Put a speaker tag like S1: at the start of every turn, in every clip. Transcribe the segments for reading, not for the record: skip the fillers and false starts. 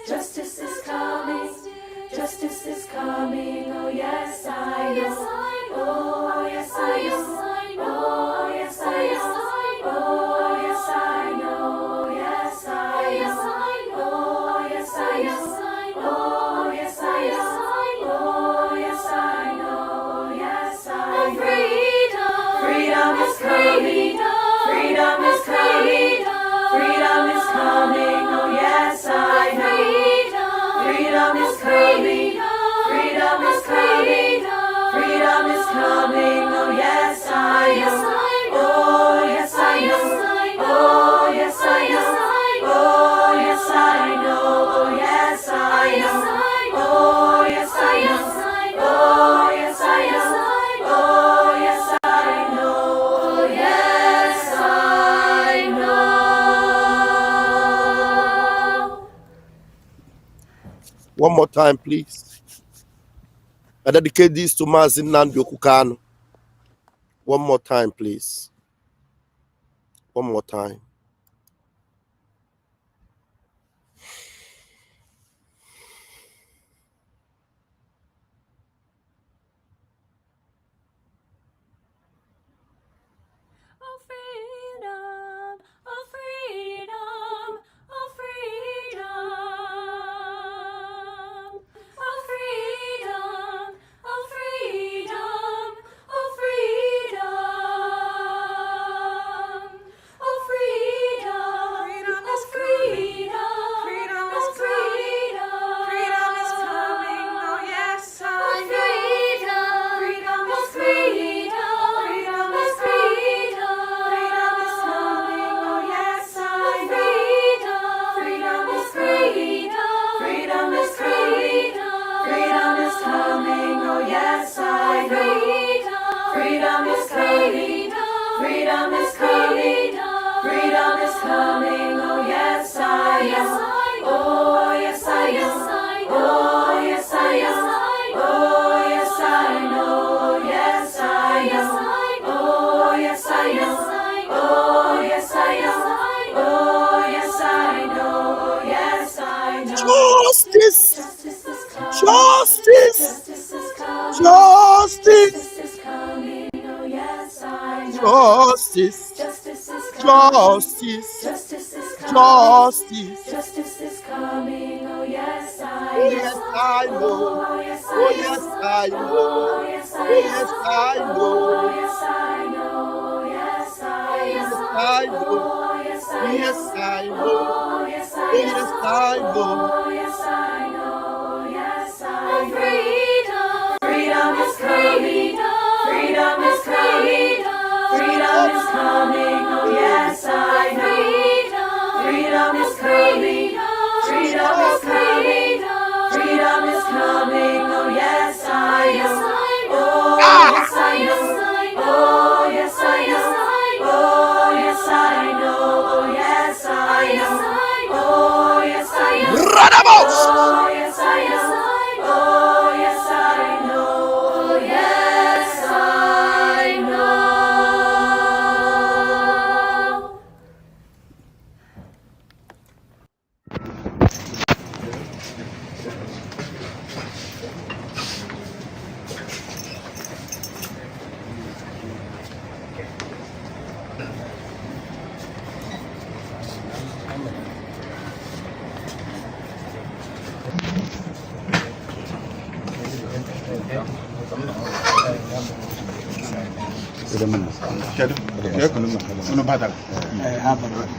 S1: Justice is coming. Justice is coming. Oh yes, I know. Oh yes, I know. Oh yes, I know. Oh yes, I know. Yes, I know. Oh yes, I know. Oh yes, I know. Oh yes, I know. Yes, I know. Freedom is coming. Freedom is coming. Freedom is coming. Oh yes, I know. Freedom is coming. Freedom is coming. Freedom is coming. Oh yes, I know. Oh yes, I know. Oh yes, I know. Oh yes, I know. Oh yes, I know. Oh yes, I know. Oh yes, I know. Oh yes, I know. Oh yes, I know.
S2: One more time, please. I dedicate this to Mazi Nnamdi Kanu. One more time, please. One more time.
S1: Oh freedom, oh freedom, oh freedom, oh freedom, oh freedom, oh freedom, oh freedom, freedom is freedom, freedom is freedom, freedom is coming, oh yes, I know. Freedom is freedom, freedom is freedom, freedom is coming, oh yes, I know. Freedom is freedom, freedom is freedom, freedom is coming, oh yes, I know. Freedom is coming, freedom is coming, freedom is coming, oh yes, I know. Oh yes, I know. Oh yes, I know. Oh yes, I know. Oh yes, I know. Oh yes, I know. Oh yes, I know. Oh yes, I know. Oh yes, I know.
S2: Justice!
S1: Justice is coming.
S2: Justice!
S1: Justice is coming.
S2: Justice!
S1: Justice is coming. Oh yes, I know.
S2: Justice!
S1: Justice is coming.
S2: Justice!
S1: Justice is coming.
S2: Justice!
S1: Justice is coming. Oh yes, I
S2: Oh
S1: know.
S2: yes, I know.
S1: Oh yes, I
S2: Oh yes, I
S1: know.
S2: know.
S1: Oh yes, I
S2: Oh yes, I
S1: know.
S2: know.
S1: Oh yes, I know. Oh yes, I
S2: Yes,
S1: know.
S2: I know.
S1: Oh yes, I know.
S2: Yes, I know.
S1: Oh yes, I
S2: Oh
S1: know.
S2: yes, I know.
S1: Oh yes, I know. Yes, I know. Freedom, freedom is coming. Freedom is coming. Freedom is coming. Oh yes, I know. Freedom is coming. Freedom is coming. Freedom is coming. Oh yes, I know. Oh yes, I know. Oh yes, I know. Oh yes, I know. Oh yes, I know. Oh yes, I know.
S2: Radamos!
S1: Oh yes, I know. Oh yes, I know. Oh yes, I know.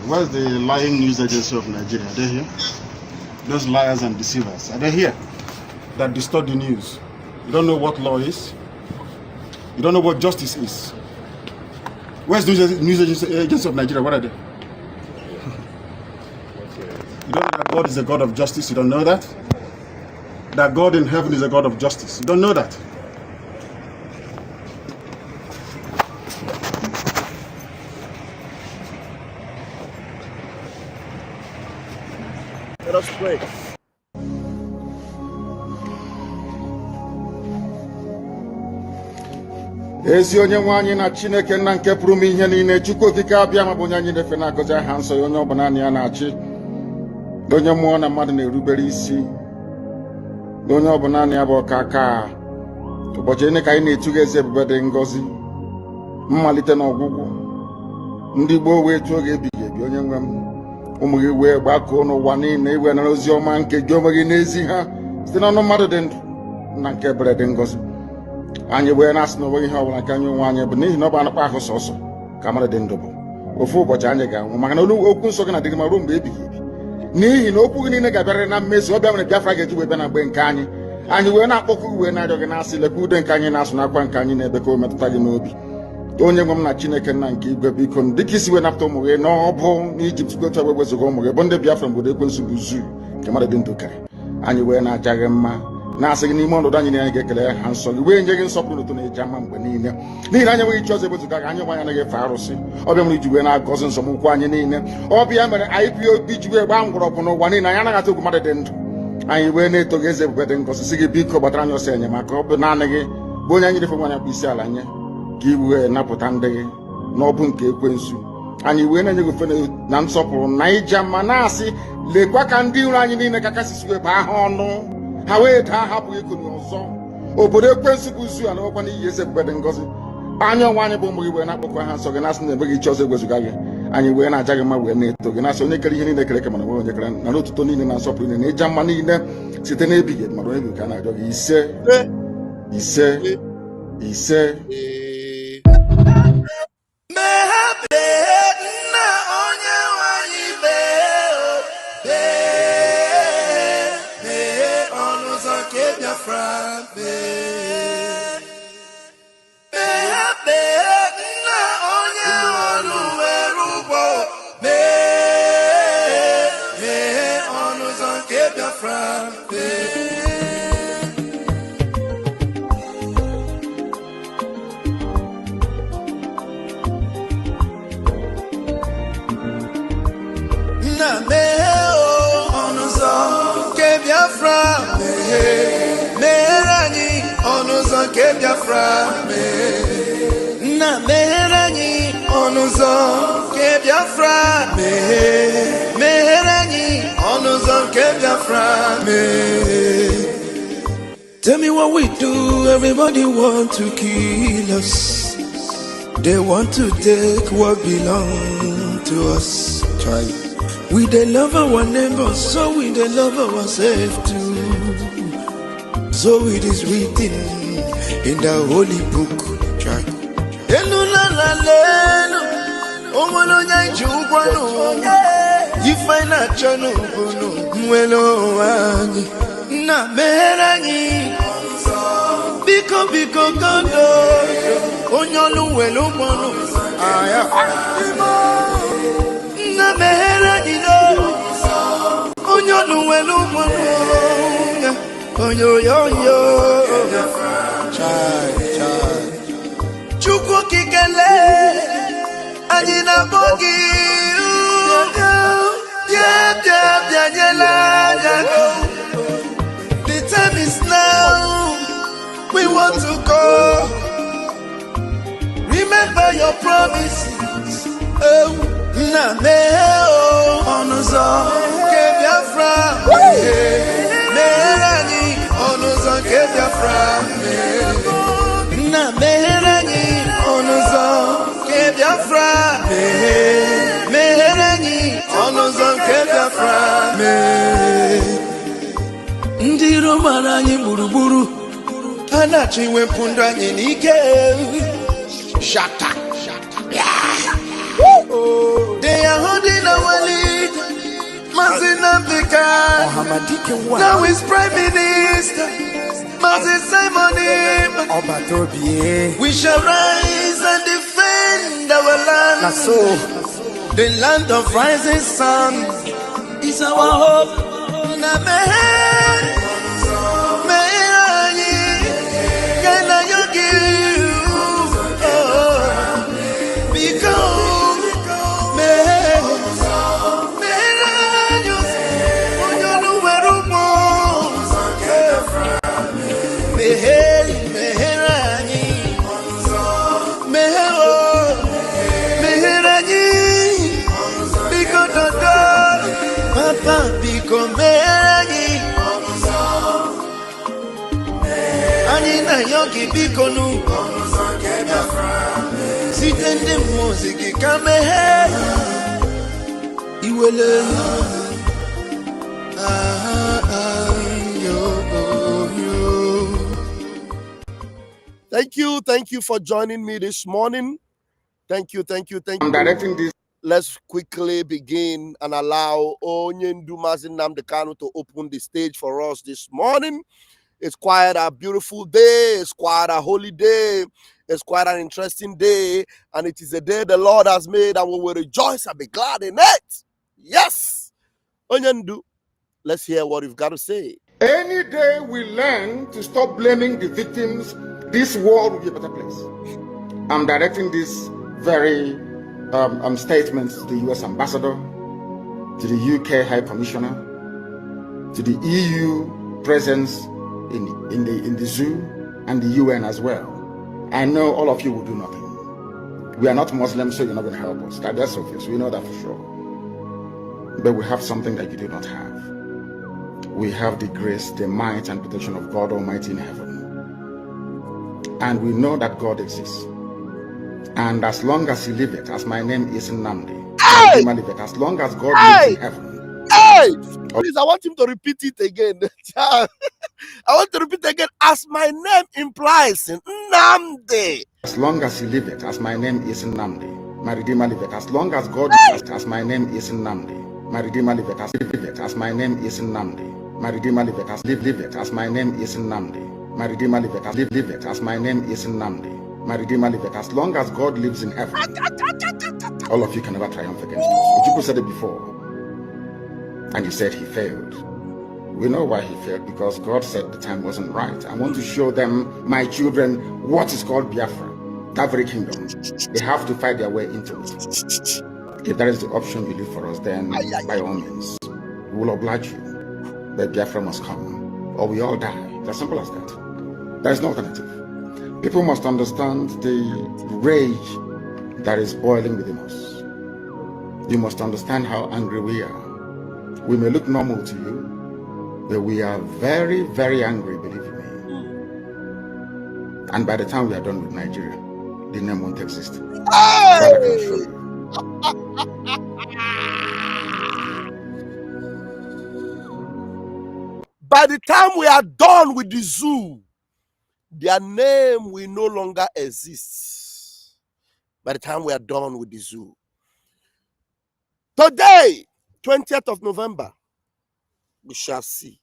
S3: Where's the lying news agency of Nigeria? Are they here? Those liars and deceivers, are they here? That distort the news. You don't know what law is. You don't know what justice is. Where's the news agency of Nigeria? What are they? You don't know that God is a God of justice. You don't know that? That God in heaven is a God of justice. You don't know that?
S2: Let us pray.
S3: Ezi onye nwe anyị na Chineke nna nke pụrụ ime ihe niile, Chukwu okike abịa ma bụ onye anyị na-efe na-agọzi aha nsọ ya onye ọbụla ya na-achị. onye mmụọ na mmadụ na-erubere isi onye ọ bụ naanị ya bụ ọkaka ụbọchị ene ka anyị na-etuga eze ebube dị ngọzi mmalite na ọgwụgwụ ndị gboo wee tụọ gị ebighị ebi onye nwe m ụmụ gị wee gbakọọ n'ụwa niile iwe nara ozi ọma nke gị onwe gị n'ezi ha site n'ọnụ mmadụ dị ndụ na nke ebere dị ngọzi anyị wee na-asị na onweghị ihe ọbụla nke anyị onwe anyị bụ n'ihi na ọ bụ anakpa ahụ sọsọ ka mmadụ dị ndụ bụ ofu ụbọchị anyị ga-anwụ maka na okwu nsọ gị na-adịgị ma ruo mgbe ebighị ebi n'ihi na okwu gị niile ga-abịarịrị na mmezu ọ bịa mere Biafra ga-eji wee bịa na mgbe nke anyị wee na-akpọkụ wee na-arịọ gị na-asị lekwa ude nke anyị na-asụ n'akwa nke anyị na-ebe ka o metụta gị n'obi onye nwe m na Chineke nna nke igwe biko dịka isi wee napụta ụmụ gị n'ọbụ n'Ijipt gotu wee wezuga ụmụ gị bụ ndị Biafra mgbe ekwensu bụ zuu nke mmadụ dị ndụ kere anyị wee na-aja gị mma na-asị gị n'ime ọnọdụ anyị na anyị ga-ekele ha nsọ gị wee nye gị nsọpụrụ ụtọ na-eji ama mgbe niile n'ihi na anyị enweghị chi ọzọ ebezuga gị anyị nwe anyị anaghị efe arụsị ọbịa mere iji wee na-agọzi nsọmụkwụ anyị niile ọbịa mere IPOB ji wee gbaa mgbọrọgwụ n'ụwa niile anyị anaghị atụ egwu mmadụ dị ndụ anyị wee na-eto gị eze ebube dị ngọzi sị gị biko gbatara anyị ọsọ enyemaka ọ bụ naanị gị bụ onye anyị refe nwanyị akpụ isi ala nye ka i wee napụta ndị gị n'ọbụ nke ekwensu anyị wee na-enye gị ofe na nsọpụrụ na ija ma na-asị lekwa ka ndị iro anyị niile ka kasị wee baa ha ọnụ ha wee daa hapụ ikonu ọzọ obodo ekwensu bụ zu ala ọkwa n'iyi eze ebube dị ngọzi anya ọnwa anyị bụ ụmụ gị wee na-akpọkwa ha nsọ gị na-asị na emeghị chi ọzọ egwezuga gị anyị wee na-aja gị mma wee na-eto gị na-asị onye kere ihe niile kere ka mana nwere onye kere na n'otuto niile na nsọpụrụ niile na ịja mma niile site n'ebighị ebi mara onye bụ ka a na-arịọ gị ise
S4: Biafra na meherani onuzo ke Biafra meherani onuzo ke Biafra Tell me what we do, everybody want to kill us. They want to take what belongs to us. Try. We they love our neighbors, so we they love ourselves too. So it is written in the holy book. Try. You find a channel, na meherani biko gondo onyolu welu mono aya na meherani no onyolu welu mono onyoyo chai chukwu kikele anyị na bogi bia nyela. The time is now. We want to go. Remember your promises. Oh, na me oh, onuzo ke Biafra. Meherani onuzo ke Biafra. Na meherani onuzo ke Biafra. Meherani onuzo ke Biafra. Ndi romara anyị gburugburu anachi wepụ ndụ anyị n'ike shaka they are holding our lead Nnamdi Kanu now is Prime Minister Simon we shall rise and defend our land the land of rising sun is our hope. Papa biko meyi Ani na yogi biko nu Sitende muziki kamehe Iwele
S2: Thank you for joining me this morning. Thank you.
S3: I'm directing this.
S2: Let's quickly begin and allow Onyendu Nnamdi Kanu to open the stage for us this morning. It's quite a beautiful day. It's quite a holy day. It's quite an interesting day. And it is a day the Lord has made, and we will rejoice and be glad in it. Yes. Onyendu, let's hear what you've got to say.
S3: Any day we learn to stop blaming the victims, this world will be a better place. I'm directing this very statement to the US Ambassador, to the UK High Commissioner, to the EU presence in the zoo, and the UN as well. I know all of you will do nothing. We are not Muslims, so you're not going to help us. That's obvious. We know that for sure. But we have something that you do not have. We have the grace, the might, and protection of God Almighty in heaven. And we know that God exists. And as long as He liveth, as my name is Nnamdi, as long as God lives in heaven.
S2: Please, I want him to repeat it again. I want to repeat again. As my name implies, Nnamdi.
S3: As long as He liveth, as my name is Nnamdi, my Redeemer liveth. As long as God liveth, as my name is Nnamdi, my Redeemer liveth. As my name is Nnamdi, my Redeemer liveth. As my name is Nnamdi, my Redeemer liveth. As my name is Nnamdi, my Redeemer liveth. As long as God lives in heaven, all of you can never triumph against us. Ojukwu said it before, and you said he failed. We know why he failed, because God said the time wasn't right. I want to show them, my children, what is called Biafra, that very kingdom. They have to fight their way into it. If that is the option you leave for us, then by all means, we will oblige you. But Biafra must come, or we all die. It's as simple as that. There is no alternative. People must understand the rage that is boiling within us. You must understand how angry we are. We may look normal to you, but we are very, very angry, believe me. And by the time we are done with Nigeria, the name won't exist. That I can assure you.
S2: By the time we are done with the zoo, their name will no longer exist. By the time we are done with the zoo. Today, 20th of November, we shall see.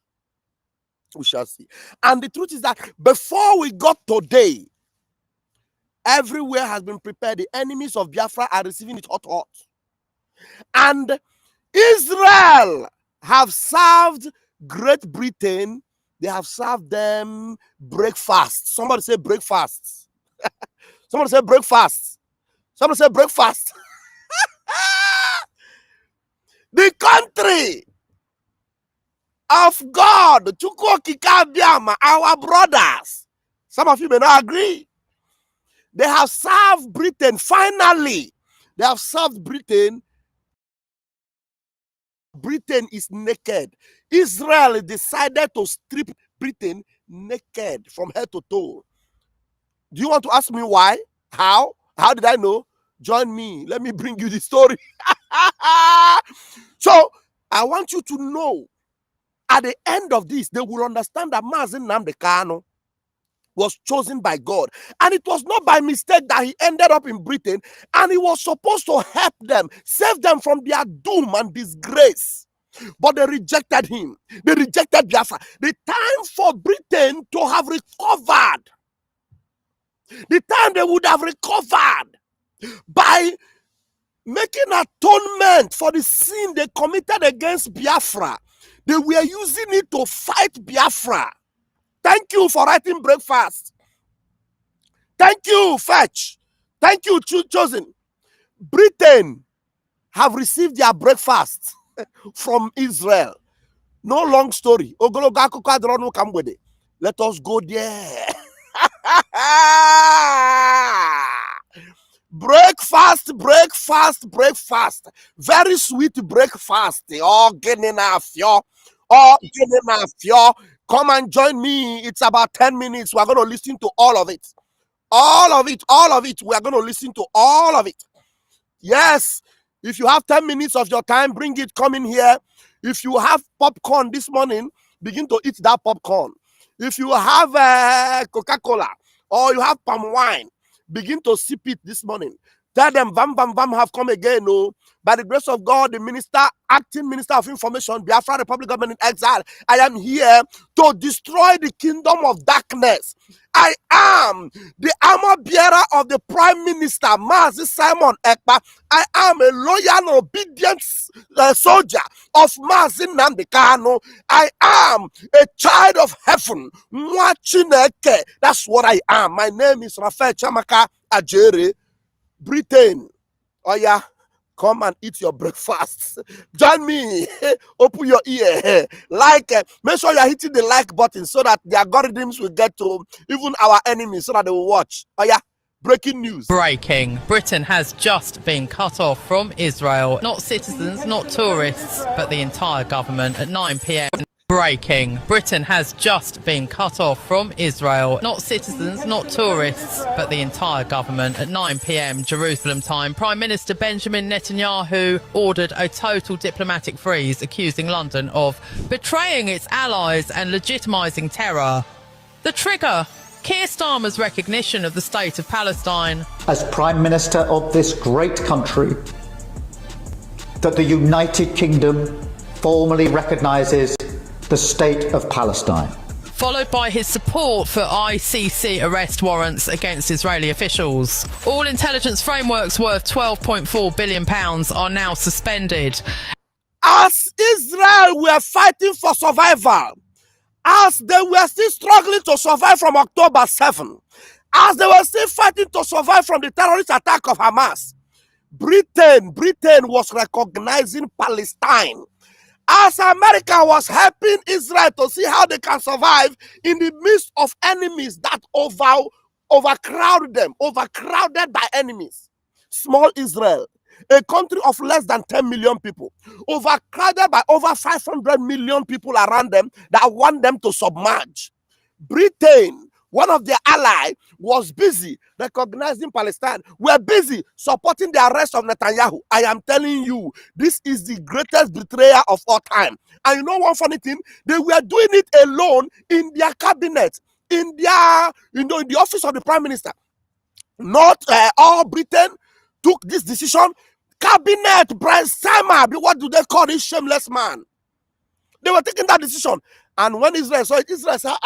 S2: We shall see. And the truth is that before we got today, everywhere has been prepared. The enemies of Biafra are receiving it hot. And Israel have served Great Britain. They have served them breakfast. Somebody say breakfast. Somebody say breakfast. Somebody say breakfast. The country of God, our brothers. Some of you may not agree. They have served Britain. Finally, they have served Britain. Britain is naked. Israel decided to strip Britain naked from head to toe. Do you want to ask me why? How? How did I know? Join me. Let me bring you the story. So, I want you to know, at the end of this, they will understand that Nnamdi Kanu was chosen by God. And it was not by mistake that he ended up in Britain. And he was supposed to help them, save them from their doom and disgrace. But they rejected him. They rejected Biafra. The time for Britain to have recovered, the time they would have recovered by making atonement for the sin they committed against Biafra, they were using it to fight Biafra. Thank you for writing breakfast. Thank you, Fetch. Thank you, Chosen. Britain have received their breakfast from Israel. No long story. Let us go there. Breakfast, breakfast, breakfast. Very sweet breakfast. Oh, getting enough, yo. Oh, getting enough, yo. Come and join me. It's about 10 minutes. We're going to listen to all of it. All of it, all of it. We are going to listen to all of it. Yes. If you have 10 minutes of your time, bring it. Come in here. If you have popcorn this morning, begin to eat that popcorn. If you have Coca-Cola or you have palm wine, begin to sip it this morning. Tell them, Vam, Vam, Vam have come again. No, by the grace of God, the minister, acting minister of information, Biafra Republic Government in exile, I am here to destroy the kingdom of darkness. I am the armor bearer of the Prime Minister, Mazi Simon Ekpa. I am a loyal and obedient soldier of Mazi Nnamdi Kanu. I am a child of heaven. That's what I am. My name is Rafael Chamaka Ajere, Britain. Oh yeah. Come and eat your breakfast. Join me. Open your ear. Like, make sure you're hitting the like button so that the algorithms will get to even our enemies so that they will watch. Oh yeah. Breaking news.
S5: Breaking. Britain has just been cut off from Israel. Not citizens, not tourists, but the entire government at 9 p.m. Breaking. Britain has just been cut off from Israel. Not citizens, not tourists, but the entire government at 9 p.m. Jerusalem time. Prime Minister Benjamin Netanyahu ordered a total diplomatic freeze, accusing London of betraying its allies and legitimising terror. The trigger: Keir Starmer's recognition of the state of Palestine.
S6: As Prime Minister of this great country, that the United Kingdom formally recognises the state of Palestine.
S5: Followed by his support for ICC arrest warrants against Israeli officials. All intelligence frameworks worth £12.4 billion are now suspended.
S2: As Israel were fighting for survival, as they were still struggling to survive from October 7, as they were still fighting to survive from the terrorist attack of Hamas, Britain was recognizing Palestine. As America was helping Israel to see how they can survive in the midst of enemies that overcrowded by enemies. Small Israel, a country of less than 10 million people, overcrowded by over 500 million people around them that want them to submerge. Britain, one of their allies, was busy recognizing Palestine. We're busy supporting the arrest of Netanyahu. I am telling you, this is the greatest betrayal of all time. And you know one funny thing? They were doing it alone in their cabinet, in their, in the office of the Prime Minister. Not all Britain took this decision. Cabinet, Brian Simon, what do they call this shameless man? They were taking that decision. And when Israel saw it, Israel said,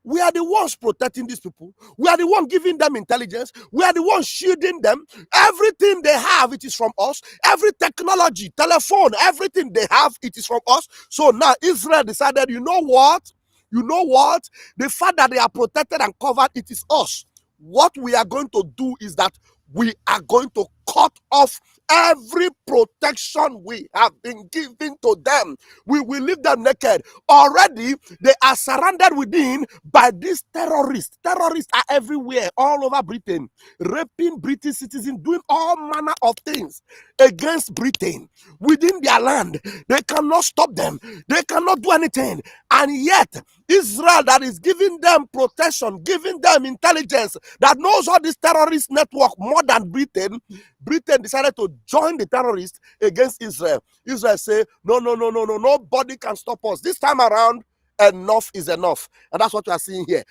S2: we are the ones protecting these people. We are the ones giving them intelligence. We are the ones shielding them. Everything they have, it is from us. Every technology, telephone, everything they have, it is from us. So now Israel decided, you know what? The fact that they are protected and covered, it is us. What we are going to do is that we are going to cut off every protection we have been giving to them. We will leave them naked. Already, they are surrounded within by these terrorists. Terrorists are everywhere, all over Britain, raping British citizens, doing all manner of things against Britain within their land. They cannot stop them. They cannot do anything. And yet, Israel, that is giving them protection, giving them intelligence, that knows all this terrorist network more than Britain decided to join the terrorists against Israel. Israel say, no, nobody can stop us. This time around, enough is enough. And that's what we are seeing here.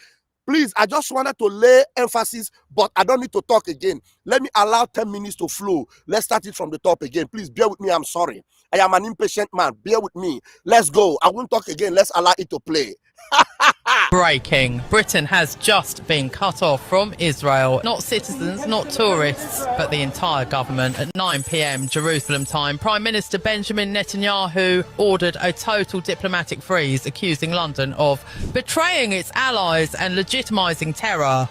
S2: Please, I just wanted to lay emphasis, but I don't need to talk again. Let me allow 10 minutes to flow. Let's start it from the top again. Please bear with me. I'm sorry. I am an impatient man. Bear with me. Let's go. I won't talk again. Let's allow it to play.
S5: Breaking. Britain has just been cut off from Israel. Not citizens, not tourists, but the entire government at 9 p.m. Jerusalem time. Prime Minister Benjamin Netanyahu ordered a total diplomatic freeze, accusing London of betraying its allies and legitimising terror.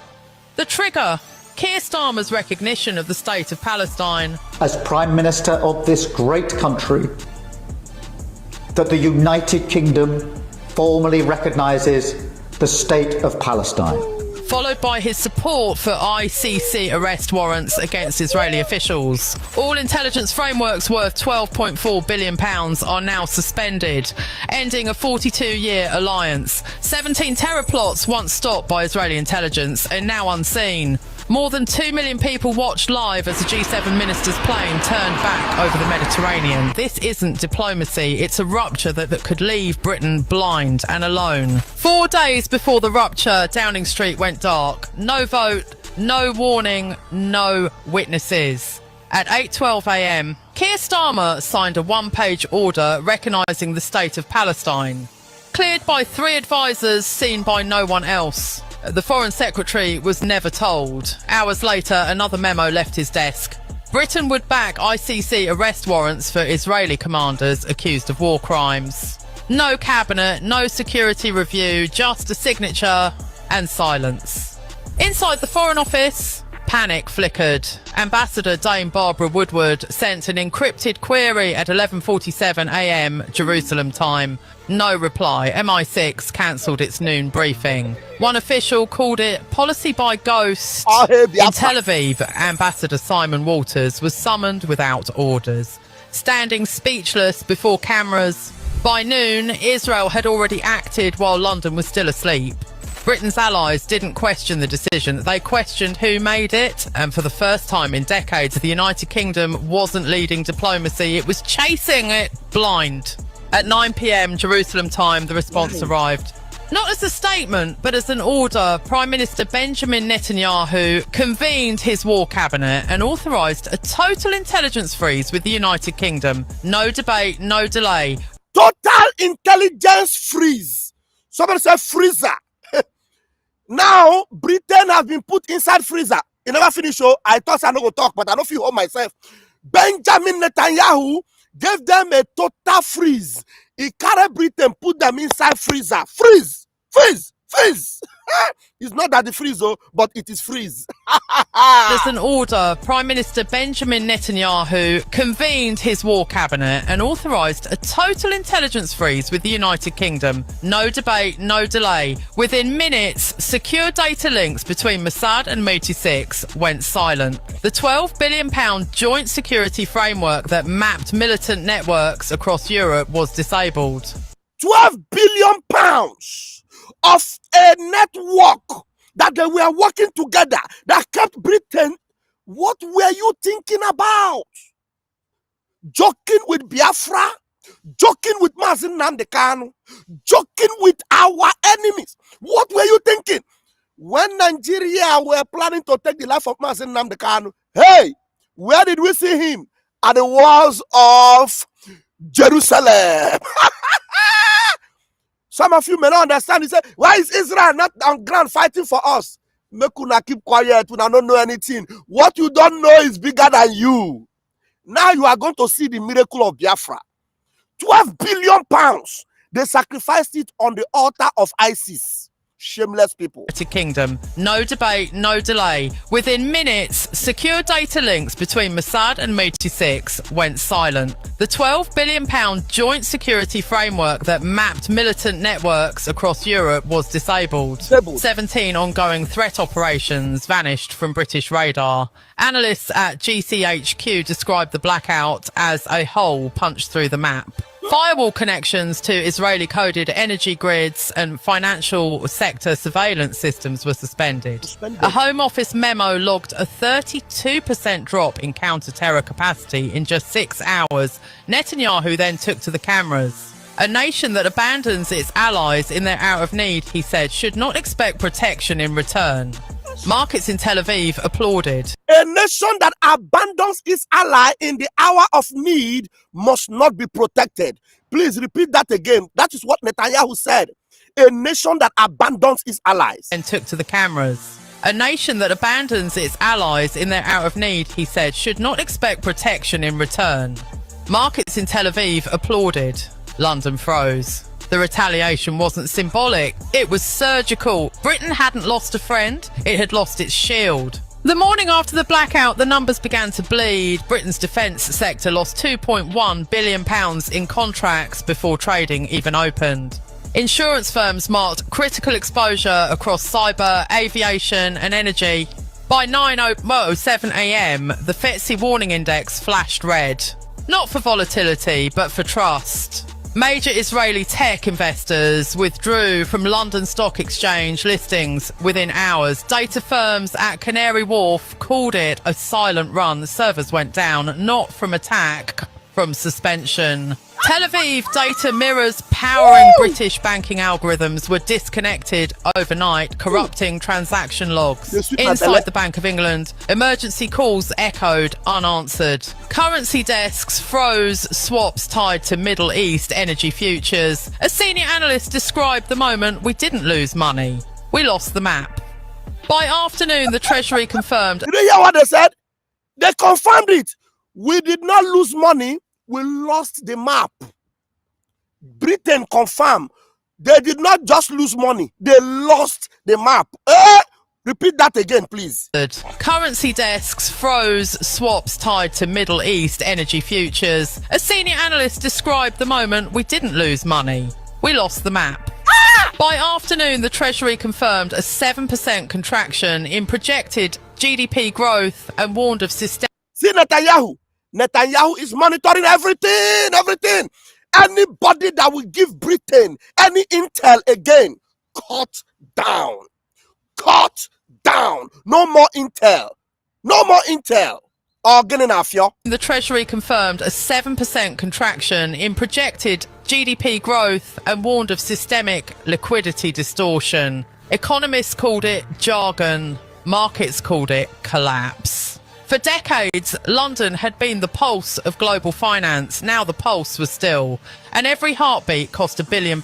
S5: The trigger: Keir Starmer's recognition of the state of Palestine.
S6: As Prime Minister of this great country, that the United Kingdom formally recognises the state of Palestine.
S5: followed by his support for ICC arrest warrants against Israeli officials. All intelligence frameworks worth £12.4 billion are now suspended, ending a 42-year alliance. 17 terror plots once stopped by Israeli intelligence are now unseen. More than 2 million people watched live as the G7 ministers' plane turned back over the Mediterranean. This isn't diplomacy, it's a rupture that could leave Britain blind and alone. 4 days before the rupture, Downing Street went dark. No vote, no warning, no witnesses. At 8:12 a.m, Keir Starmer signed a one-page order recognising the state of Palestine. Cleared by 3 advisors, seen by no one else. The Foreign Secretary was never told. Hours later, another memo left his desk. Britain would back ICC arrest warrants for Israeli commanders accused of war crimes. No cabinet, no security review, just a signature and silence. Inside the Foreign Office, panic flickered. Ambassador Dame Barbara Woodward sent an encrypted query at 11:47 a.m. Jerusalem time. No reply. MI6 cancelled its noon briefing. One official called it policy by ghost. In Tel Aviv, Ambassador Simon Walters was summoned without orders, standing speechless before cameras. By noon, Israel had already acted while London was still asleep. Britain's allies didn't question the decision, they questioned who made it, and for the first time in decades, the United Kingdom wasn't leading diplomacy, it was chasing it blind. At 9 p.m. Jerusalem time, the response arrived. Not as a statement, but as an order. Prime Minister Benjamin Netanyahu convened his war cabinet and authorised a total intelligence freeze with the United Kingdom. No debate, no delay.
S2: Total intelligence freeze. Somebody said freezer. Now, Britain has been put inside freezer. You never finish, oh. I thought I no go talk, but I don't feel hold myself. Benjamin Netanyahu gave them a total freeze. He carried Britain, put them inside freezer. Freeze! Freeze! Freeze! It's not that the freeze, oh, but it is freeze.
S5: As an order, Prime Minister Benjamin Netanyahu convened his war cabinet and authorised a total intelligence freeze with the United Kingdom. No debate, no delay. Within minutes, secure data links between Mossad and MT6 went silent. The £12 billion joint security framework that mapped militant networks across Europe was disabled.
S2: £12 billion of a network that they were working together that kept Britain. What were you thinking about? Joking with Biafra, joking with Nnamdi Kanu, joking with our enemies. What were you thinking? When Nigeria were planning to take the life of Nnamdi Kanu, hey, where did we see him? At the walls of Jerusalem. Some of you may not understand. He said, why is Israel not on ground fighting for us? Make una keep quiet. Una don't know anything. What you don't know is bigger than you. Now you are going to see the miracle of Biafra. £12 billion. They sacrificed it on the altar of ISIS. Shameless people.
S5: Kingdom. No debate, no delay. Within minutes, secure data links between Mossad and MT6 went silent. The £12 billion joint security framework that mapped militant networks across Europe was disabled. 17 ongoing threat operations vanished from British radar. Analysts at GCHQ described the blackout as a hole punched through the map. Firewall connections to Israeli-coded energy grids and financial sector surveillance systems were suspended. A Home Office memo logged a 32% drop in counter-terror capacity in just 6 hours. Netanyahu then took to the cameras. A nation that abandons its allies in their hour of need, he said, should not expect protection in return. Markets in Tel Aviv applauded.
S2: A nation that abandons its ally in the hour of need must not be protected. Please repeat that again. That is what Netanyahu said. A nation that abandons its allies.
S5: And took to the cameras. A nation that abandons its allies in their hour of need, he said, should not expect protection in return. Markets in Tel Aviv applauded. London froze. The retaliation wasn't symbolic, it was surgical. Britain hadn't lost a friend, it had lost its shield. The morning after the blackout, the numbers began to bleed. Britain's defence sector lost £2.1 billion in contracts before trading even opened. Insurance firms marked critical exposure across cyber, aviation and energy. By 9:07 a.m, the FTSE warning index flashed red. Not for volatility, but for trust. Major Israeli tech investors withdrew from London Stock Exchange listings within hours. Data firms at Canary Wharf called it a silent run. The servers went down, not from attack, from suspension. Tel Aviv data mirrors powering British banking algorithms were disconnected overnight, corrupting transaction logs. Inside the Bank of England, emergency calls echoed unanswered. Currency desks froze swaps tied to Middle East energy futures. A senior analyst described the moment we didn't lose money. We lost the map. By afternoon, the Treasury confirmed.
S2: Did you hear what they said? They confirmed it. We did not lose money. We lost the map. Britain confirmed. They did not just lose money. They lost the map. Repeat that again, please.
S5: Currency desks froze swaps tied to Middle East energy futures. A senior analyst described the moment we didn't lose money. We lost the map. By afternoon, the Treasury confirmed a 7% contraction in projected GDP growth and warned of systemic.
S2: See Netanyahu. Netanyahu is monitoring everything. Anybody that will give Britain any intel again, cut down. No more intel.
S5: The Treasury confirmed a 7% contraction in projected GDP growth and warned of systemic liquidity distortion. Economists called it jargon. Markets called it collapse. For decades, London had been the pulse of global finance. Now the pulse was still, and every heartbeat cost £1 billion.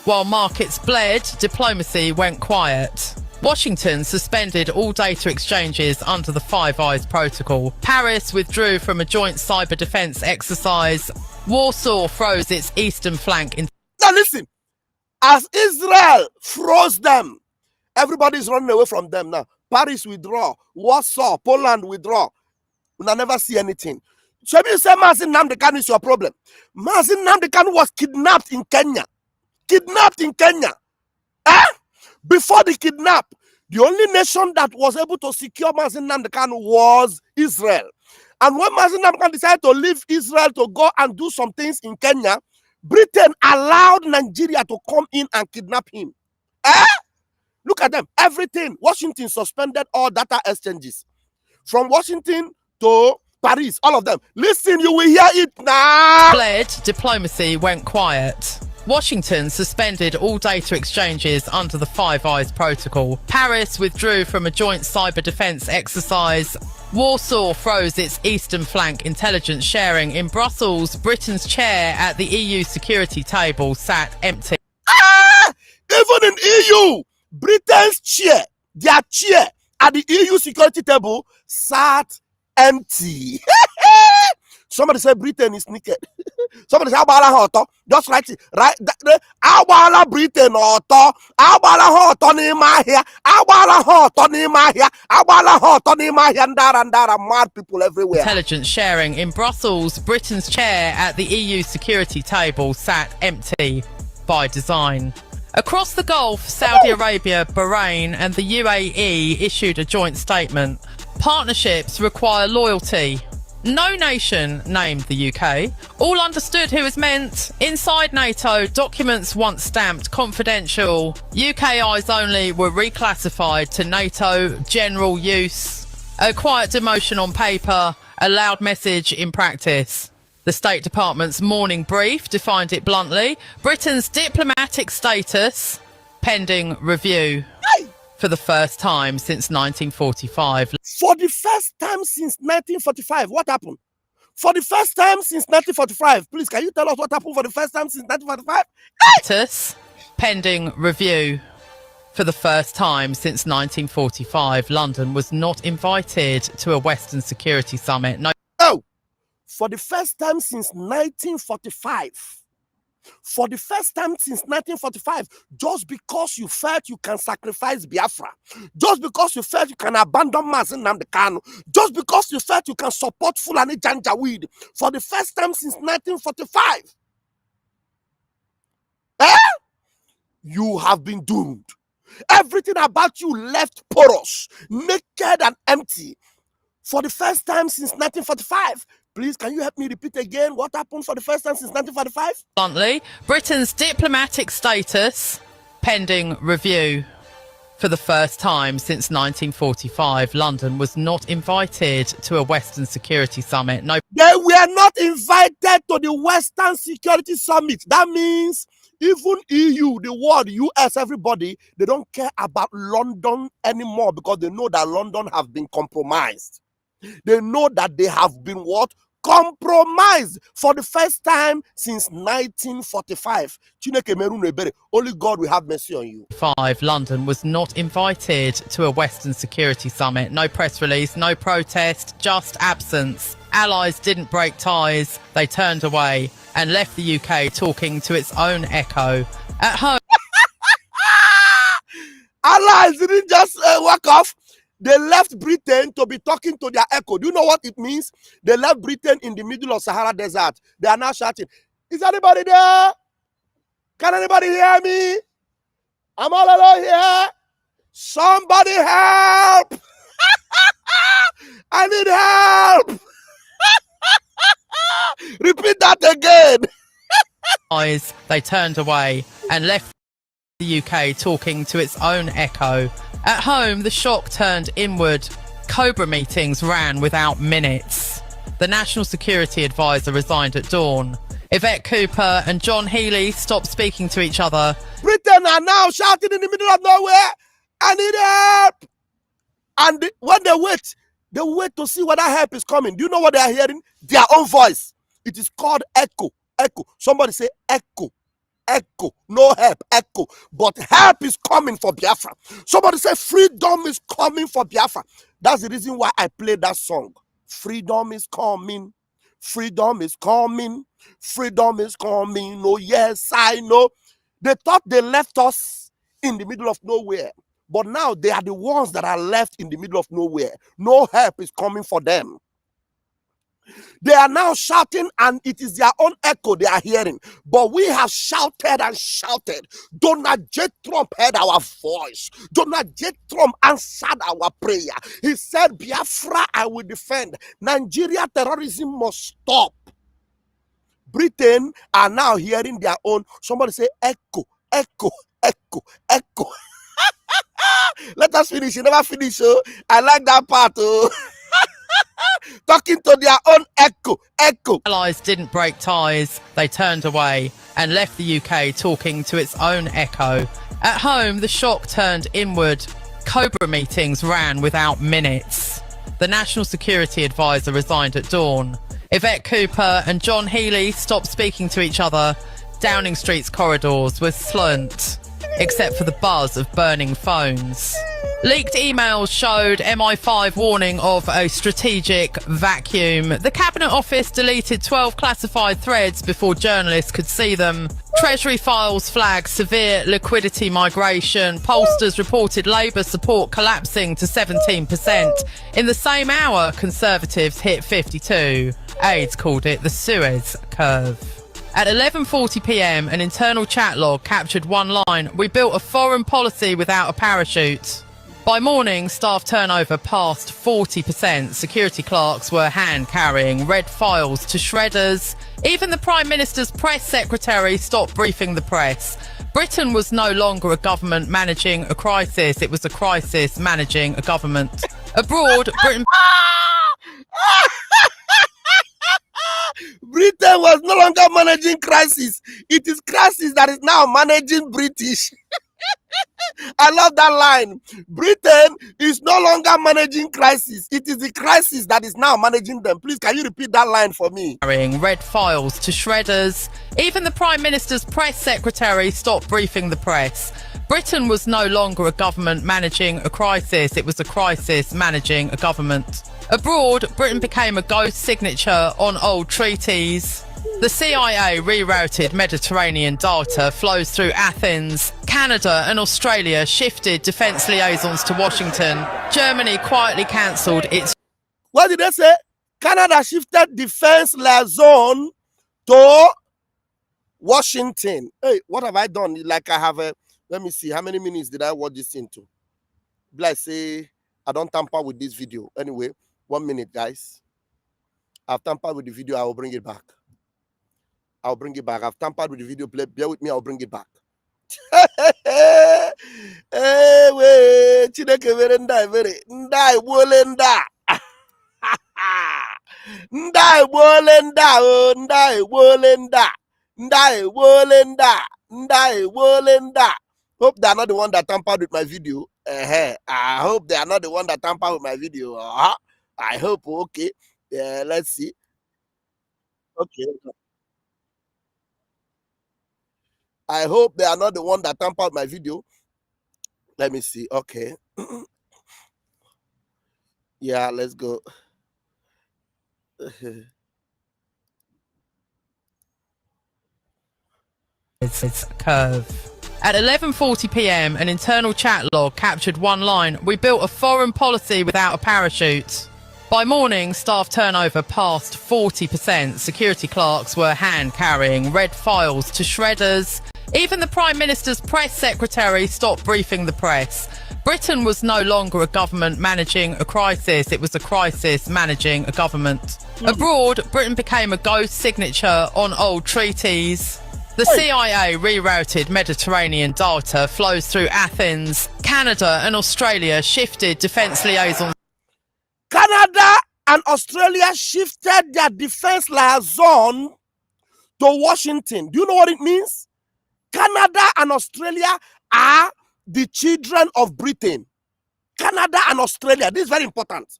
S5: While markets bled, diplomacy went quiet. Washington suspended all data exchanges under the Five Eyes Protocol. Paris withdrew from a joint cyber defence exercise. Warsaw froze its eastern flank.
S2: Now listen, as Israel froze them, everybody's running away from them now. Paris withdraw, Warsaw, Poland withdraw. We will never see anything. So if you say Mazi Nnamdi Kanu is your problem, Mazi Nnamdi Kanu was kidnapped in Kenya. Before the kidnap, the only nation that was able to secure Mazi Nnamdi Kanu was Israel. And when Mazi Nnamdi Kanu decided to leave Israel to go and do some things in Kenya, Britain allowed Nigeria to come in and kidnap him. Look at them. Everything. Washington suspended all data exchanges. From Washington to Paris, all of them. Listen, you will hear it now.
S5: Bled, diplomacy went quiet. Washington suspended all data exchanges under the Five Eyes Protocol. Paris withdrew from a joint cyber defence exercise. Warsaw froze its eastern flank intelligence sharing. In Brussels, Britain's chair at the EU security table sat empty.
S2: Even in EU, Britain's chair, their chair at the EU security table sat empty. Somebody said Britain is naked. Somebody said Abala Hoto. Just write it. Right? Abala Britain Hoto. Abala Hoto ni mahia. Abala Hoto ni mahia. Abala Hoto ni mahia. Ndara. Mad people everywhere.
S5: Intelligence sharing. In Brussels, Britain's chair at the EU security table sat empty by design. Across the Gulf, Saudi Arabia, Bahrain and the UAE issued a joint statement. Partnerships require loyalty. No nation named the UK. All understood who was meant. Inside NATO, documents once stamped confidential. UK eyes only were reclassified to NATO general use. A quiet demotion on paper, a loud message in practice. The State Department's morning brief defined it bluntly. Britain's diplomatic status pending review. For the first time since 1945.
S2: For the first time since 1945, what happened? For the first time since 1945, please, can you tell us what happened for the first time since 1945?
S5: Status pending review. For the first time since 1945, London was not invited to a Western security summit. No.
S2: For the first time since 1945. For the first time since 1945, just because you felt you can sacrifice Biafra, just because you felt you can abandon Mazi Nnamdi Kanu, just because you felt you can support Fulani Janjaweed, for the first time since 1945. you have been doomed. Everything about you left porous, naked and empty for the first time since 1945. Please, can you help me repeat again what happened for the first time since 1945?
S5: Bluntly, Britain's diplomatic status pending review. For the first time since 1945, London was not invited to a Western Security Summit. No,
S2: They were not invited to the Western Security Summit. That means even EU, the world, US, everybody, they don't care about London anymore because they know that London have been compromised. They know that they have been what? Compromised for the first time since 1945. Chineke merunu ebere. Only God will have mercy on you.
S5: London was not invited to a Western Security Summit. No press release, no protest, just absence. Allies didn't break ties. They turned away and left the UK talking to its own echo. At home,
S2: Allies didn't just walk off. They left Britain to be talking to their echo. Do you know what it means? They left Britain in the middle of Sahara Desert. They are now shouting, is anybody there? Can anybody hear me? I'm all alone here. Somebody help. I need help. Repeat that again.
S5: they turned away and left the UK talking to its own echo. At home, the shock turned inward. Cobra meetings ran without minutes. The National Security Advisor resigned at dawn. Yvette Cooper and John Healey stopped speaking to each other.
S2: Britain are now shouting in the middle of nowhere, I need help. And when they wait to see whether help is coming. Do you know what they are hearing? Their own voice. It is called echo. Echo. Somebody say echo. Echo, no help, echo, but help is coming for Biafra. Somebody say freedom is coming for Biafra. That's the reason why I played that song. Freedom is coming, freedom is coming, freedom is coming. Oh yes, I know. They thought they left us in the middle of nowhere, but now they are the ones that are left in the middle of nowhere. No help is coming for them. They are now shouting, and it is their own echo they are hearing. But we have shouted and shouted. Donald J. Trump heard our voice. Donald J. Trump answered our prayer. He said, Biafra, I will defend. Nigeria terrorism must stop. Britain are now hearing their own. Somebody say, echo, echo, echo, echo. Let us finish. You never finish. Oh, I like that part. Oh. Talking to their own echo, echo.
S5: Allies didn't break ties. They turned away and left the UK talking to its own echo. At home, the shock turned inward. Cobra meetings ran without minutes. The National Security Advisor resigned at dawn. Yvette Cooper and John Healey stopped speaking to each other. Downing Street's corridors were silent, except for the buzz of burning phones. Leaked emails showed MI5 warning of a strategic vacuum. The Cabinet Office deleted 12 classified threads before journalists could see them. Treasury files flagged severe liquidity migration. Pollsters reported Labour support collapsing to 17%. In the same hour, Conservatives hit 52. Aides called it the Suez Curve. At 11:40 p.m, an internal chat log captured one line: "We built a foreign policy without a parachute." By morning, staff turnover passed 40%. Security clerks were hand-carrying red files to shredders. Even the Prime Minister's press secretary stopped briefing the press. Britain was no longer a government managing a crisis. It was a crisis managing a government. Abroad, Britain...
S2: Britain was no longer managing crisis. It is crisis that is now managing British. I love that line. Britain is no longer managing crisis. It is the crisis that is now managing them. Please, can you repeat that line for me?
S5: Red files to shredders. Even the Prime Minister's press secretary stopped briefing the press. Britain was no longer a government managing a crisis. It was a crisis managing a government. Abroad, Britain became a ghost signature on old treaties. The CIA rerouted Mediterranean data flows through Athens. Canada and Australia shifted defence liaisons to Washington. Germany quietly cancelled its...
S2: What did they say? Canada shifted defense liaison to Washington. Hey, what have I done? Like I have Let me see. How many minutes did I watch this into? Like say, I don't tamper with this video. Anyway, 1 minute, guys. I've tampered with the video. I will bring it back. I'll bring it back. I've tampered with the video. Bear with me. I'll bring it back. Hey, wait. Chineke mere ndai mere. Ndai gbole nda. Ndai gbole nda. Ndai gbole nda. Ndai gbole nda. Ndai gbole nda. Hope they are not the one that tampered with my video. I hope they are not the one that tampered with my video. I hope. Okay. Let's see. Okay. I hope they are not the one that tampered my video. Let me see. Okay. Yeah, let's go.
S5: It's a curve. At 11:40 p.m, an internal chat log captured one line: "We built a foreign policy without a parachute." By morning, staff turnover passed 40%. Security clerks were hand-carrying red files to shredders. Even the Prime Minister's press secretary stopped briefing the press. Britain was no longer a government managing a crisis. It was a crisis managing a government. Abroad, Britain became a ghost signature on old treaties. The CIA rerouted Mediterranean data flows through Athens. Canada and Australia shifted defence liaisons.
S2: Canada and Australia shifted their defense liaison to Washington. Do you know what it means? Canada and Australia are the children of Britain. Canada and Australia, this is very important.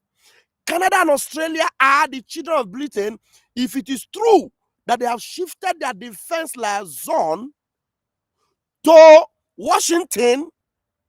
S2: Canada and Australia are the children of Britain. If it is true that they have shifted their defense liaison to Washington,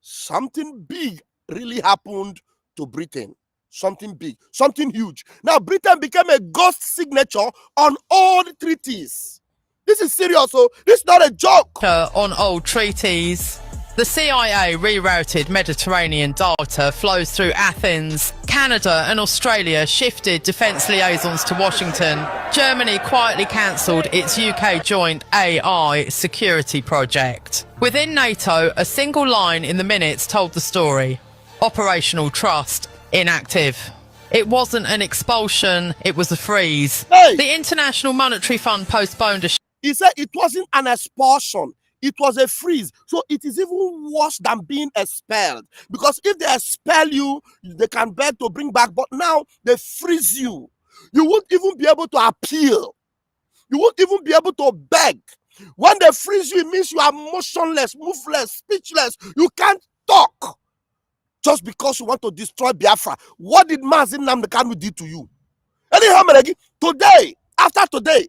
S2: something big really happened to Britain. Something big, something huge. Now, Britain became a ghost signature on old treaties. This is serious, so this is not a joke.
S5: On old treaties. The CIA rerouted Mediterranean data flows through Athens. Canada and Australia shifted defence liaisons to Washington. Germany quietly cancelled its UK joint AI security project. Within NATO, a single line in the minutes told the story. Operational trust inactive. It wasn't an expulsion, it was a freeze.
S2: Hey!
S5: The International Monetary Fund postponed a...
S2: He said it wasn't an expulsion, it was a freeze. So it is even worse than being expelled. Because if they expel you, they can beg to bring back. But now they freeze you. You won't even be able to appeal. You won't even be able to beg. When they freeze you, it means you are motionless, moveless, speechless. You can't talk. Just because you want to destroy Biafra. What did Nnamdi Kanu do to you? Anyhow, today, after today,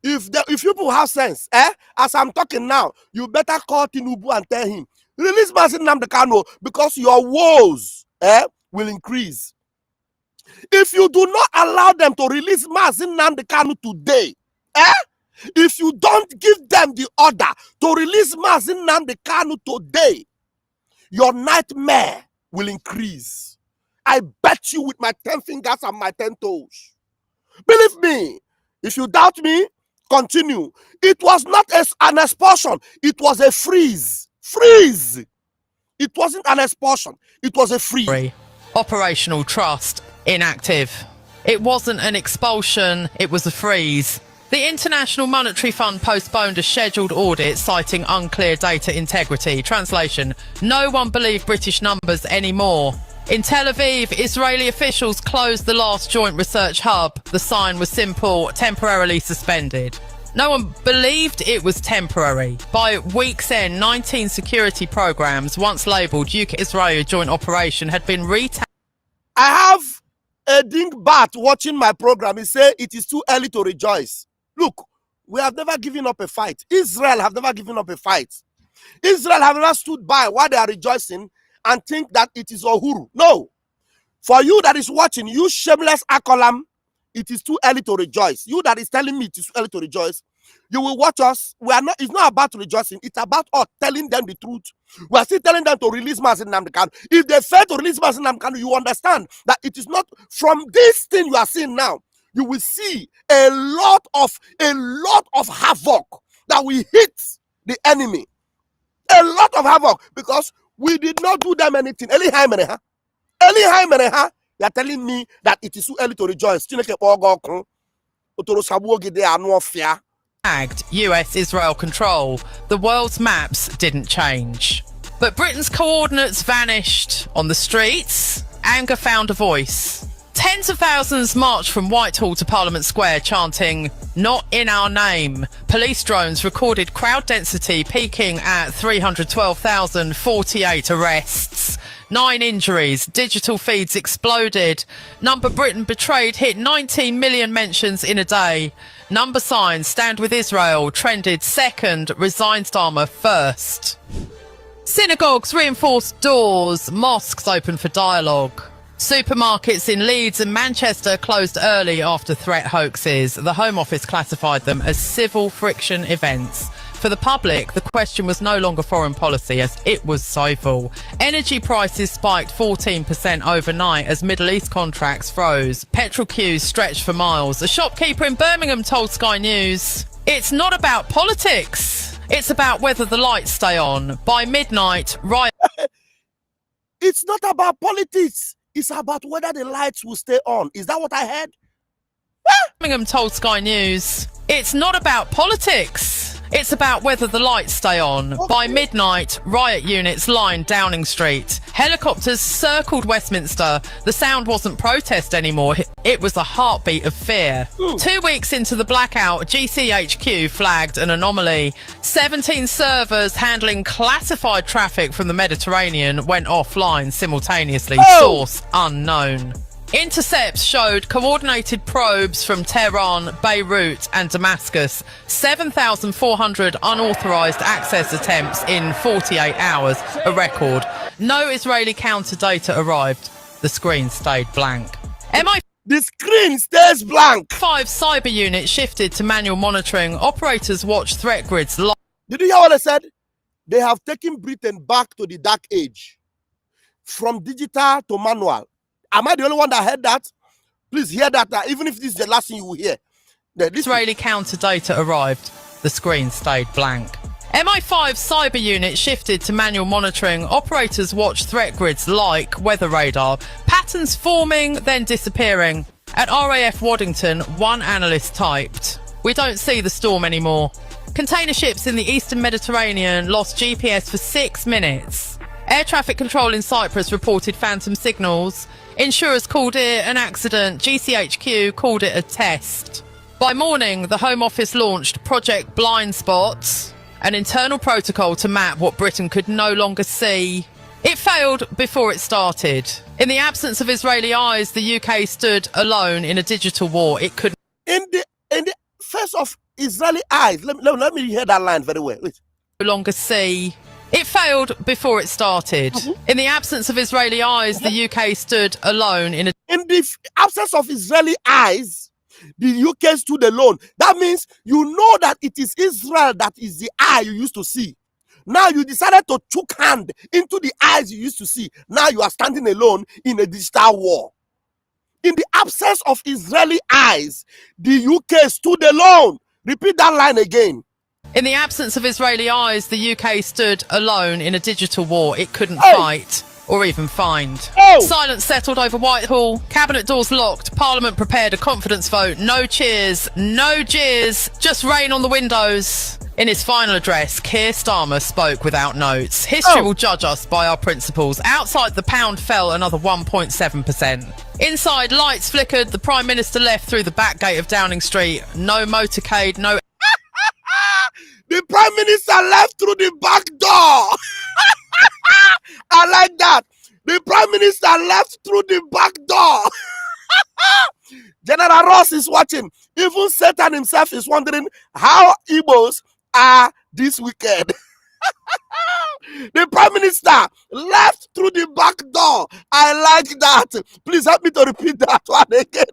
S2: if people have sense, as I'm talking now, you better call Tinubu and tell him, release Nnamdi Kanu because your woes will increase. If you do not allow them to release Nnamdi Kanu today, if you don't give them the order to release Nnamdi Kanu today, your nightmare will increase. I bet you with my 10 fingers and my 10 toes. Believe me, if you doubt me, continue. It was not an expulsion, it was a freeze. Freeze! It wasn't an expulsion, it was a freeze.
S5: Operational trust inactive. It wasn't an expulsion, it was a freeze. The International Monetary Fund postponed a scheduled audit citing unclear data integrity. Translation: no one believed British numbers anymore. In Tel Aviv, Israeli officials closed the last joint research hub. The sign was simple: temporarily suspended. No one believed it was temporary. By week's end, 19 security programs, once labelled UK-Israel Joint Operation, had been retagged.
S2: I have a dingbat watching my program. He said it is too early to rejoice. Look, we have never given up a fight. Israel have never given up a fight. Israel have never stood by while they are rejoicing and think that it is Uhuru. No. For you that is watching, you shameless Akolam, it is too early to rejoice. You that is telling me it is too early to rejoice, you will watch us. It's not about rejoicing. It's about us telling them the truth. We are still telling them to release Nnamdi Kanu. If they fail to release Nnamdi Kanu, you understand that it is not from this thing you are seeing now. You will see a lot of havoc that will hit the enemy. A lot of havoc because we did not do them anything. Early Hymen, you are telling me that it is too early to rejoice.
S5: US-Israel control, the world's maps didn't change. But Britain's coordinates vanished. On the streets, anger found a voice. Tens of thousands marched from Whitehall to Parliament Square chanting, "Not in our name." Police drones recorded crowd density peaking at 312,048 arrests. 9 injuries, digital feeds exploded. Number Britain betrayed hit 19 million mentions in a day. Number signs stand with Israel trended second, resign Starmer first. Synagogues reinforced doors, mosques open for dialogue. Supermarkets in Leeds and Manchester closed early after threat hoaxes. The Home Office classified them as civil friction events. For the public, the question was no longer foreign policy as it was civil. Energy prices spiked 14% overnight as Middle East contracts froze. Petrol queues stretched for miles. A shopkeeper in Birmingham told Sky News, "It's not about politics. It's about whether the lights stay on. By midnight, riot..."
S2: It's not about politics. It's about whether the lights will stay on. Is that what I heard?
S5: Birmingham told Sky News, "It's not about politics. It's about whether the lights stay on." By midnight, riot units lined Downing Street. Helicopters circled Westminster. The sound wasn't protest anymore. It was the heartbeat of fear. 2 weeks into the blackout, GCHQ flagged an anomaly. 17 servers handling classified traffic from the Mediterranean went offline simultaneously. Source unknown. Intercepts showed coordinated probes from Tehran, Beirut and Damascus. 7,400 unauthorised access attempts in 48 hours, a record. No Israeli counter data arrived. The screen stayed blank.
S2: The screen stays blank.
S5: MI5 cyber unit shifted to manual monitoring. Operators watch threat grids live.
S2: Did you hear what I said? They have taken Britain back to the dark age. From digital to manual. Am I the only one that heard that? Please hear that, even if this is the last thing you will hear.
S5: Israeli counter data arrived. The screen stayed blank. MI5 cyber unit shifted to manual monitoring. Operators watch threat grids like weather radar. Patterns forming, then disappearing. At RAF Waddington, one analyst typed, "We don't see the storm anymore." Container ships in the eastern Mediterranean lost GPS for 6 minutes. Air traffic control in Cyprus reported phantom signals. Insurers called it an accident. GCHQ called it a test. By morning, the Home Office launched Project Blind Spots, an internal protocol to map what Britain could no longer see. It failed before it started. In the absence of Israeli eyes, the UK stood alone in a digital war it couldn't.
S2: In the face of Israeli eyes, let me hear that line very well. Wait.
S5: No longer see. It failed before it started. In the absence of Israeli eyes, the UK stood alone in
S2: the absence of Israeli eyes, the UK stood alone. That means you know that it is Israel that is the eye you used to see. Now you decided to chook hand into the eyes you used to see. Now you are standing alone in a digital war. In the absence of Israeli eyes, the UK stood alone. Repeat that line again.
S5: In the absence of Israeli eyes, the UK stood alone in a digital war it couldn't fight or even find. Silence settled over Whitehall. Cabinet doors locked. Parliament prepared a confidence vote. No cheers, no jeers, just rain on the windows. In his final address, Keir Starmer spoke without notes. History will judge us by our principles. Outside, the pound fell another 1.7%. Inside, lights flickered. The Prime Minister left through the back gate of Downing Street. No motorcade, no...
S2: The Prime Minister left through the back door. I like that. The Prime Minister left through the back door. General Ross is watching. Even Satan himself is wondering how Igbos are this wicked. The Prime Minister left through the back door. I like that. Please help me to repeat that one again.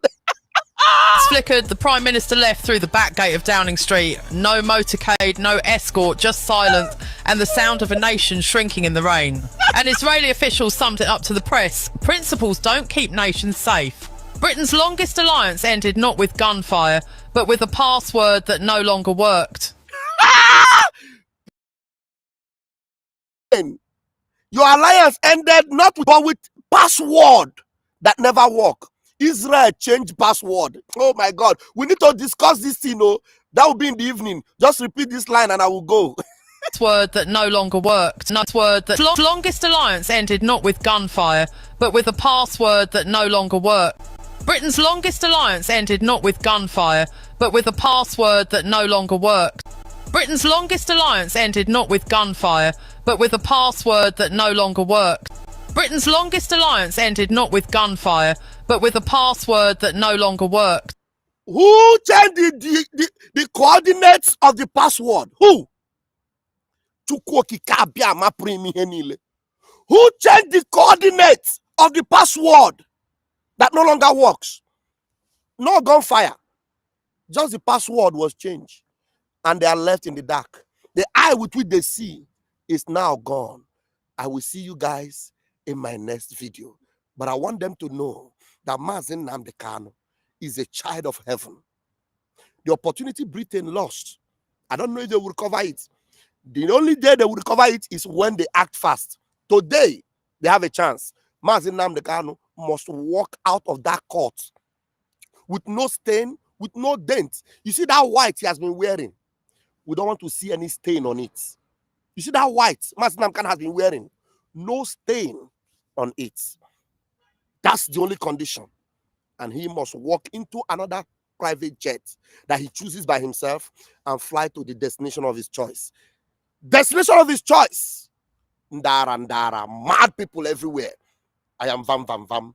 S5: Flickered, the Prime Minister left through the back gate of Downing Street. No motorcade, no escort, just silence and the sound of a nation shrinking in the rain. An Israeli official summed it up to the press. Principles don't keep nations safe. Britain's longest alliance ended not with gunfire, but with a password that no longer worked.
S2: Your alliance ended not with, but with password that never work. Israel changed password. Oh my God. We need to discuss this thing. Oh, that will be in the evening. Just repeat this line and I will go.
S5: Word that no longer worked. Word that longest alliance ended not with gunfire, but with a password that no longer worked. Britain's longest alliance ended not with gunfire, but with a password that no longer worked. Britain's longest alliance ended not with gunfire, but with a password that no longer worked. Britain's longest alliance ended not with gunfire, but with a password that no longer worked.
S2: Who changed the coordinates of the password? Who? Who changed the coordinates of the password that no longer works? No gunfire. Just the password was changed. And they are left in the dark. The eye with which they see is now gone. I will see you guys in my next video. But I want them to know that Nnamdi Kanu is a child of heaven. The opportunity Britain lost, I don't know if they will recover it. The only day they will recover it is when they act fast. Today, they have a chance. Nnamdi Kanu must walk out of that court with no stain, with no dent. You see that white he has been wearing? We don't want to see any stain on it. You see that white Nnamdi Kanu has been wearing? No stain on it. That's the only condition. And he must walk into another private jet that he chooses by himself and fly to the destination of his choice. Destination of his choice. Ndara, mad people everywhere. I am Vam Vam Vam.